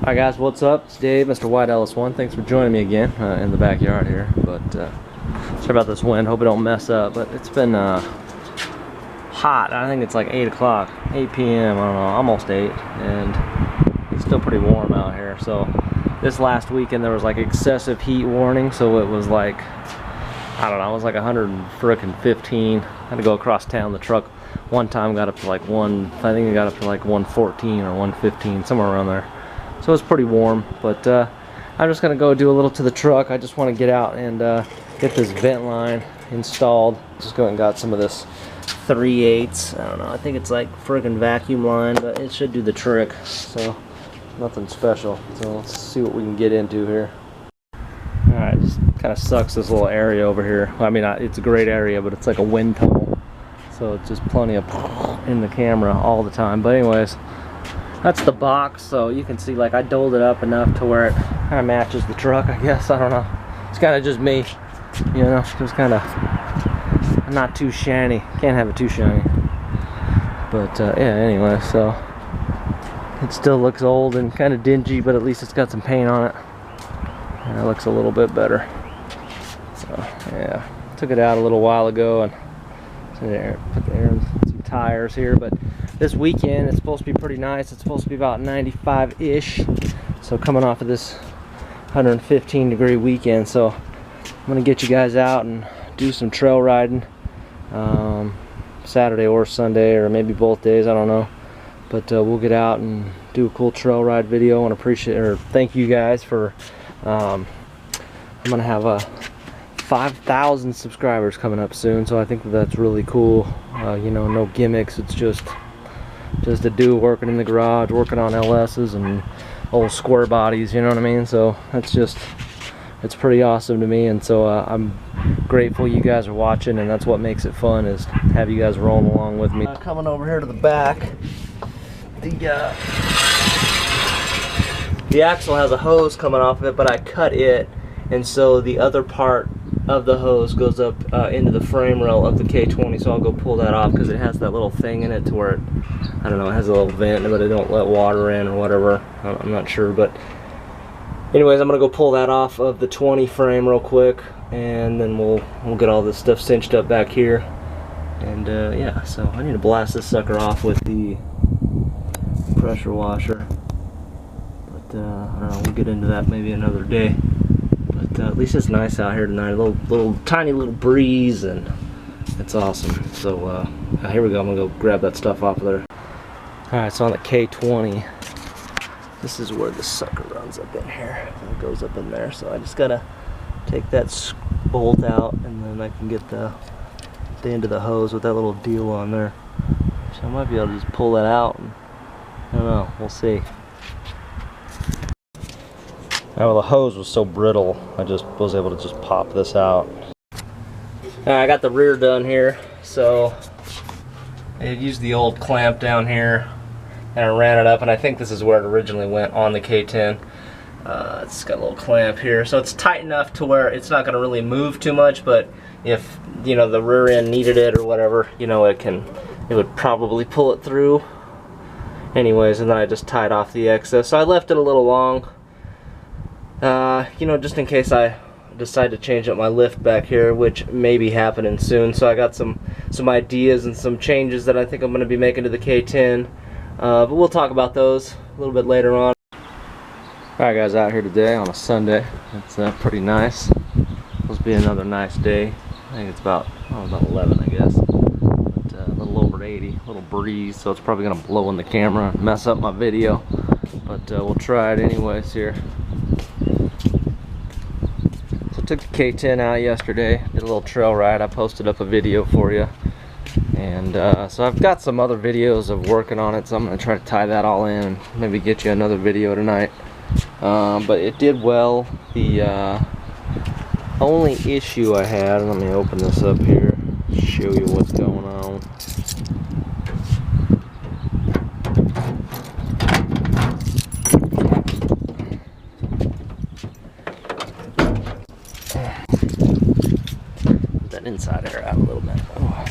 Hi guys, what's up? It's Dave, Mr. White Ellis1. Thanks for joining me again in the backyard here. But sorry about this wind. Hope it don't mess up. But it's been hot. I think it's like 8 o'clock, 8 p.m. I don't know, almost 8, and it's still pretty warm out here. So this last weekend there was like excessive heat warning. So it was like, I don't know, it was like 115. I had to go across town. The truck one time got up to like I think it got up to like 114 or 115, somewhere around there. So it's pretty warm, but I'm just gonna go do a little to the truck. I just want to get out and get this vent line installed. Just go and got some of this 3/8. I don't know, I think it's like friggin' vacuum line, but it should do the trick. So nothing special. So let's see what we can get into here. Alright, just kind of sucks this little area over here. I mean, it's a great area, but it's like a wind tunnel. So it's just plenty of in the camera all the time. But anyways, that's the box, so you can see like I doled it up enough to where it kind of matches the truck, I guess. I don't know. It's kind of just me, you know, just kind of not too shiny. Can't have it too shiny. But yeah, anyway, so it still looks old and kind of dingy, but at least it's got some paint on it. And it looks a little bit better. So yeah, took it out a little while ago and put there some tires here, but this weekend it's supposed to be pretty nice. It's supposed to be about 95-ish. So coming off of this 115-degree weekend, so I'm gonna get you guys out and do some trail riding Saturday or Sunday, or maybe both days, I don't know. But we'll get out and do a cool trail ride video. I want to appreciate or thank you guys for I'm gonna have 5,000 subscribers coming up soon, so I think that's really cool. You know, no gimmicks. It's just a dude working in the garage, working on LS's and old square bodies, you know what I mean? So it's pretty awesome to me, and so I'm grateful you guys are watching, and that's what makes it fun, is have you guys rolling along with me. Coming over here to the back, the axle has a hose coming off of it, but I cut it, and so the other part of the hose goes up into the frame rail of the K20, so I'll go pull that off because it has that little thing in it to where it, I don't know, it has a little vent, but it don't let water in or whatever. I'm not sure, but anyways, I'm gonna go pull that off of the 20 frame real quick, and then we'll get all this stuff cinched up back here. And yeah, so I need to blast this sucker off with the pressure washer, but I don't know, we'll get into that maybe another day. But at least it's nice out here tonight. A little tiny little breeze, and it's awesome. So here we go. I'm gonna go grab that stuff off of there. Alright, so on the K20, this is where the sucker runs up in here. It goes up in there. So I just gotta take that bolt out, and then I can get the end of the hose with that little deal on there. So I might be able to just pull that out. And, I don't know. We'll see. Now, well, the hose was so brittle, I just was able to just pop this out. I got the rear done here, so I used the old clamp down here, and I ran it up, and I think this is where it originally went on the K10. It's got a little clamp here, so it's tight enough to where it's not going to really move too much, but if, you know, the rear end needed it or whatever, you know, it would probably pull it through. Anyways, and then I just tied off the excess, so I left it a little long. You know, just in case I decide to change up my lift back here, which may be happening soon. So I got some ideas and some changes that I think I'm going to be making to the K10, but we'll talk about those a little bit later on. Alright guys, out here today on a Sunday. It's pretty nice. Supposed to be another nice day. I think it's about 11, I guess, but a little over 80, a little breeze, so it's probably going to blow in the camera and mess up my video, but we'll try it anyways here. Took the K10 out yesterday, did a little trail ride. I posted up a video for you, and so I've got some other videos of working on it, so I'm going to try to tie that all in and maybe get you another video tonight. But it did well. The only issue I had, let me open this up here, show you what's going on. Inside air out a little bit. Oh.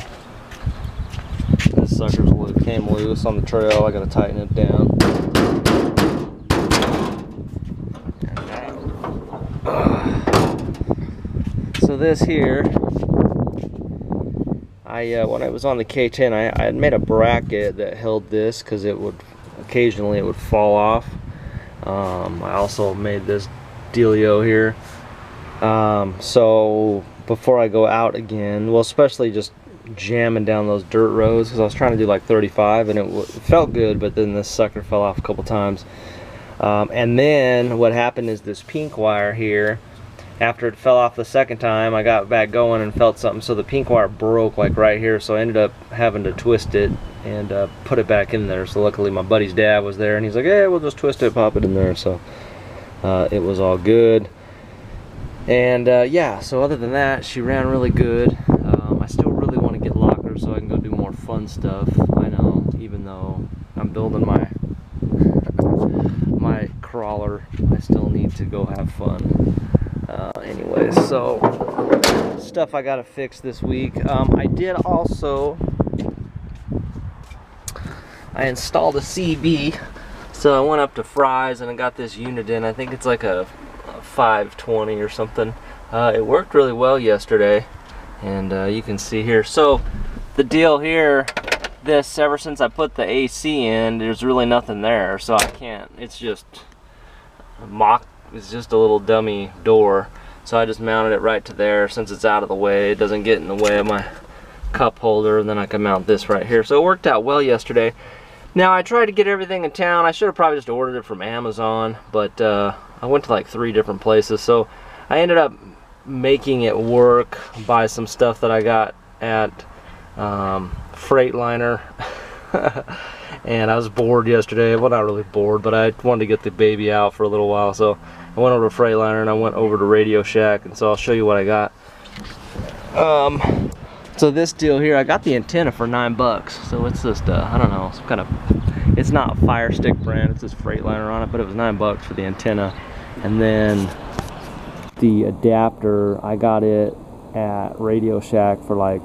This sucker's came loose on the trail. I gotta tighten it down. this here, when I was on the K10, I had made a bracket that held this because it would occasionally fall off. I also made this dealio here. So before I go out again, well, especially just jamming down those dirt roads, because I was trying to do like 35 and it felt good, but then this sucker fell off a couple times. And then what happened is this pink wire here, after it fell off the second time, I got back going and felt something, so the pink wire broke like right here, so I ended up having to twist it and put it back in there. So luckily my buddy's dad was there and he's like, hey, we'll just twist it, pop it in there. So it was all good. And yeah, so other than that, she ran really good. I still really want to get lockers so I can go do more fun stuff. I know, even though I'm building my crawler, I still need to go have fun. Anyways, so stuff I gotta fix this week. I did also, I installed a CB, so I went up to Fry's and I got this unit in. I think it's like a 520 or something. It worked really well yesterday, and you can see here. So the deal here, this, ever since I put the AC in, there's really nothing there, so I can't, it's just it's just a little dummy door. So I just mounted it right to there. Since it's out of the way, it doesn't get in the way of my cup holder, and then I can mount this right here. So it worked out well yesterday. Now I tried to get everything in town. I should have probably just ordered it from Amazon, but I went to like 3 different places. So I ended up making it work by some stuff that I got at Freightliner. And I was bored yesterday. Well, not really bored, but I wanted to get the baby out for a little while, so I went over to Freightliner and I went over to Radio Shack, and so I'll show you what I got. So this deal here, I got the antenna for $9. So it's just I don't know, some kind of, it's not Fire Stick brand, it's just Freightliner on it, but it was $9 for the antenna. And then the adapter, I got it at Radio Shack for like,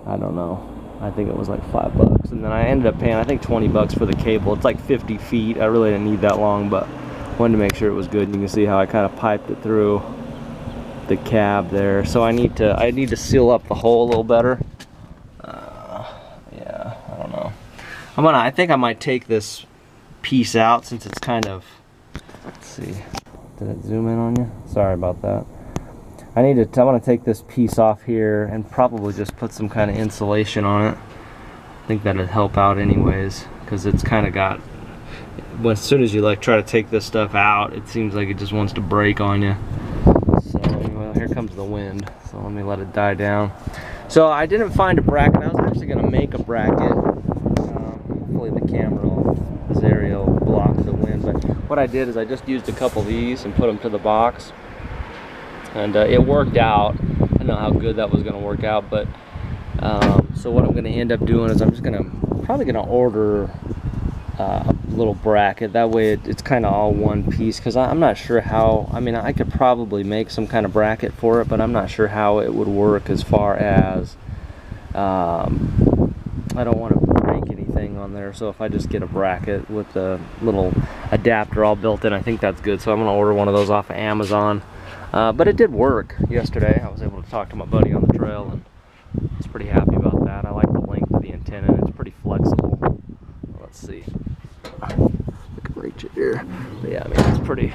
I don't know, I think it was like $5. And then I ended up paying, I think, $20 for the cable. It's like 50 feet. I really didn't need that long, but wanted to make sure it was good. And you can see how I kind of piped it through the cab there. So I need to seal up the hole a little better. Yeah, I don't know. I think I might take this piece out since it's kind of, let's see, did it zoom in on you? Sorry about that. I want to take this piece off here and probably just put some kind of insulation on it. I think that'd help out anyways, because it's kind of got, as soon as you like try to take this stuff out, it seems like it just wants to break on you. So anyway, here comes the wind, so let me let it die down. So I didn't find a bracket. I was actually going to make a bracket. Hopefully the camera, this area will block the wind, but what I did is I just used a couple of these and put them to the box, and it worked out. I don't know how good that was going to work out, but so what I'm going to end up doing is I'm just probably going to order a little bracket. That way it's kind of all one piece, because I'm not sure how, I mean, I could probably make some kind of bracket for it, but I'm not sure how it would work as far as I don't want to break anything on there. So if I just get a bracket with the little adapter all built in, I think that's good. So I'm going to order one of those off of Amazon. But it did work yesterday. I was able to talk to my buddy on the trail, and I was pretty happy about that. I like the length of the antenna, and it's pretty flexible. Let's see. I can reach it here. But yeah, I mean, it's pretty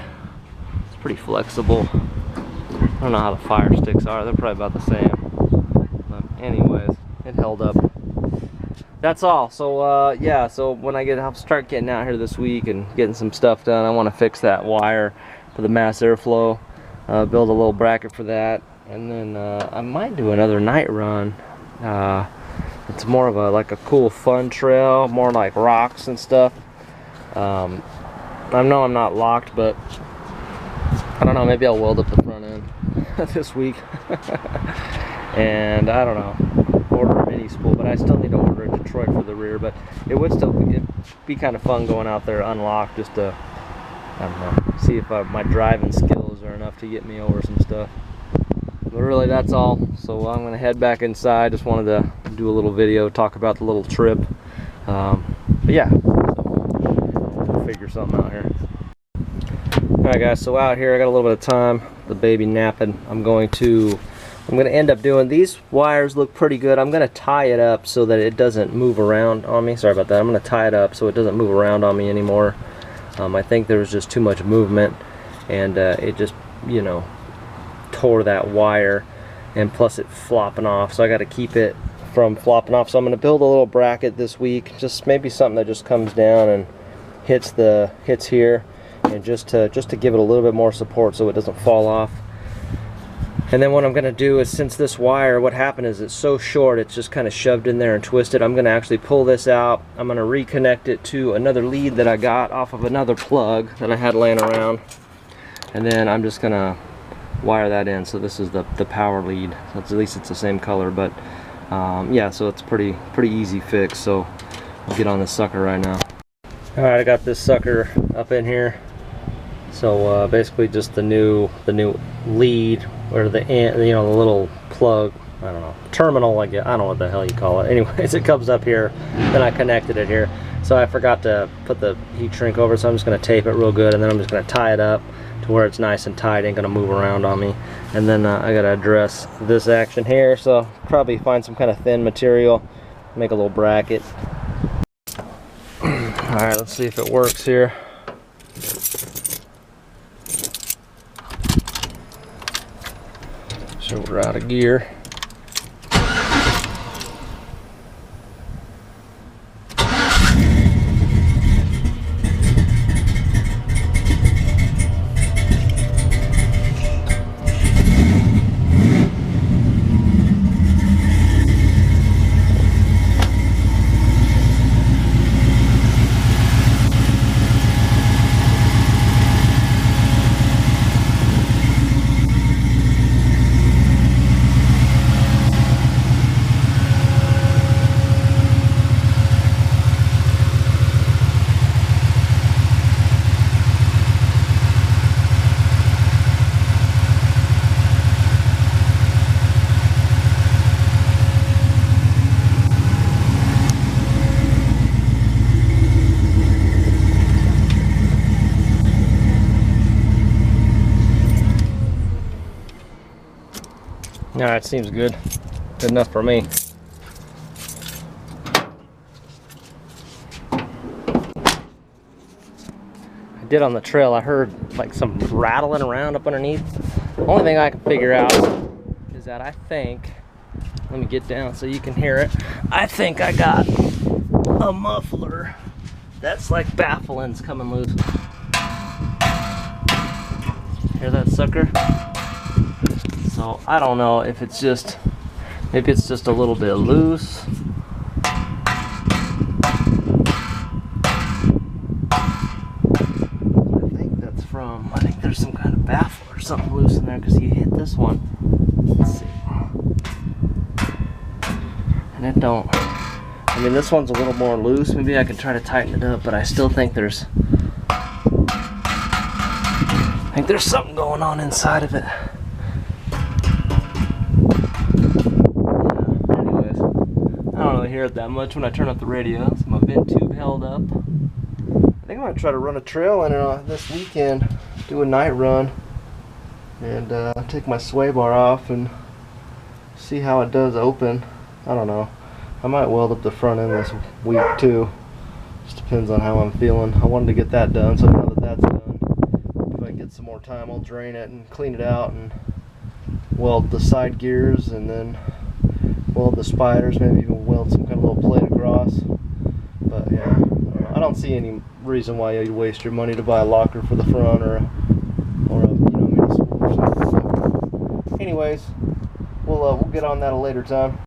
flexible. I don't know how the Fire Sticks are. They're probably about the same. But anyways, it held up. That's all. So yeah, so when I'll start getting out here this week and getting some stuff done. I want to fix that wire for the mass airflow. Build a little bracket for that, and then I might do another night run. It's more of like a cool fun trail, more like rocks and stuff. I know I'm not locked, but I don't know, maybe I'll weld up the front end this week. And I don't know, order a mini spool, but I still need to order a Detroit for the rear. But it would still be kind of fun going out there unlocked, just to, I don't know, see if my driving skills are enough to get me over some stuff. But really, that's all. So I'm gonna head back inside. Just wanted to do a little video, talk about the little trip. But yeah, so we'll figure something out here. Alright guys, so out here I got a little bit of time, the baby napping. I'm going to I'm going to end up doing, these wires look pretty good. I'm going to tie it up so that it doesn't move around on me. Sorry about that. I'm going to tie it up so it doesn't move around on me anymore. I think there was just too much movement, and it just, you know, tore that wire, and plus it flopping off, so I got to keep it from flopping off. So I'm going to build a little bracket this week, just maybe something that just comes down and hits here, and just to give it a little bit more support so it doesn't fall off. And then what I'm going to do is, since this wire, what happened is it's so short, it's just kind of shoved in there and twisted. I'm going to actually pull this out. I'm going to reconnect it to another lead that I got off of another plug that I had laying around. And then I'm just going to wire that in. So this is the power lead. So at least it's the same color. But yeah, so it's pretty easy fix. So I'll get on this sucker right now. Alright, I got this sucker up in here. So basically just the new lead, or the the little plug, I don't know, terminal, I guess, I don't know what the hell you call it. Anyways, it comes up here, then I connected it here. So I forgot to put the heat shrink over, so I'm just going to tape it real good, and then I'm just going to tie it up to where it's nice and tight, ain't going to move around on me. And then I got to address this action here, so probably find some kind of thin material, make a little bracket. Alright, let's see if it works here. So we're out of gear. Alright, seems good. Good enough for me. I did on the trail, I heard like some rattling around up underneath. The only thing I can figure out is that I think, let me get down so you can hear it, I think I got a muffler that's like baffling's coming loose. Hear that sucker? So I don't know if it's just, maybe it's just a little bit loose. I think there's some kind of baffle or something loose in there, because you hit this one. Let's see. And it don't, I mean, this one's a little more loose. Maybe I can try to tighten it up, but I still think there's something going on inside of it. Yeah, anyways, I don't really hear it that much when I turn up the radio. So my vent tube held up. I think I'm going to try to run a trail in this weekend, do a night run, and take my sway bar off and see how it does open. I don't know. I might weld up the front end this week too. Just depends on how I'm feeling. I wanted to get that done, so now that that's done, if I get some more time, I'll drain it and clean it out and weld the side gears, and then weld the spiders, maybe even weld some kind of little plate across. But yeah, I don't see any reason why you'd waste your money to buy a locker for the front or a municipal or something. So anyways, we'll get on that a later time.